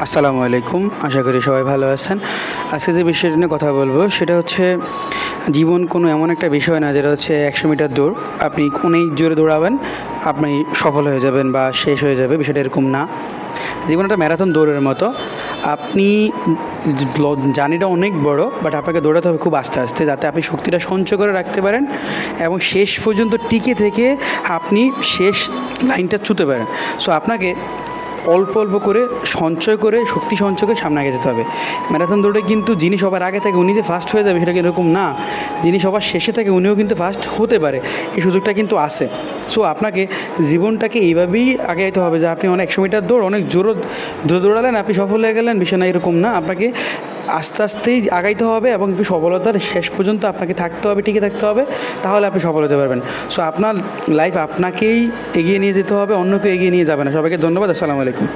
আসসালামু আলাইকুম। আশা করি সবাই ভালো আছেন। আজকে যে বিষয়টা নিয়ে কথা বলবো সেটা হচ্ছে জীবন কোনো এমন একটা বিষয় না যেটা হচ্ছে 100 মিটার দৌড়। আপনি অনেক জোরে দৌড়াবেন, আপনি সফল হয়ে যাবেন বা শেষ হয়ে যাবে, বিষয়টা এরকম না। জীবন একটা ম্যারাথন দৌড়ের মতো। আপনি জার্নিটা অনেক বড়, বাট আপনাকে দৌড়াতে হবে খুব আস্তে আস্তে, যাতে আপনি শক্তিটা সঞ্চয় করে রাখতে পারেন এবং শেষ পর্যন্ত টিকে থেকে আপনি শেষ লাইনটা ছুঁতে পারেন। সো আপনাকে অল্প অল্প করে সঞ্চয় করে শক্তি সঞ্চয় করে সামনে আগে যেতে হবে। ম্যারাথন দৌড়ে কিন্তু যিনি সবার আগে থাকে উনি যে ফার্স্ট হয়ে যাবে সেটা কিন্তু এরকম না। যিনি সবার শেষে থাকে উনিও কিন্তু ফার্স্ট হতে পারে, এই সুযোগটা কিন্তু আছে। সো আপনাকে জীবনটাকে এইভাবেই আগে যেতে হবে যে আপনি অনেক 100 মিটার দৌড় অনেক জোরে দৌড়ালেন, আপনি সফল হয়ে গেলেন, বিষয় না এরকম না। আপনাকে আস্তে আস্তেই আগাইতে হবে এবং সফলতার শেষ পর্যন্ত আপনাকে থাকতে হবে, টিকে থাকতে হবে, তাহলে আপনি সফল হতে পারবেন। সো আপনার লাইফ আপনাকেই এগিয়ে নিয়ে যেতে হবে, অন্য কেউ এগিয়ে নিয়ে যাবে না। সবাইকে ধন্যবাদ। আসসালামু আলাইকুম।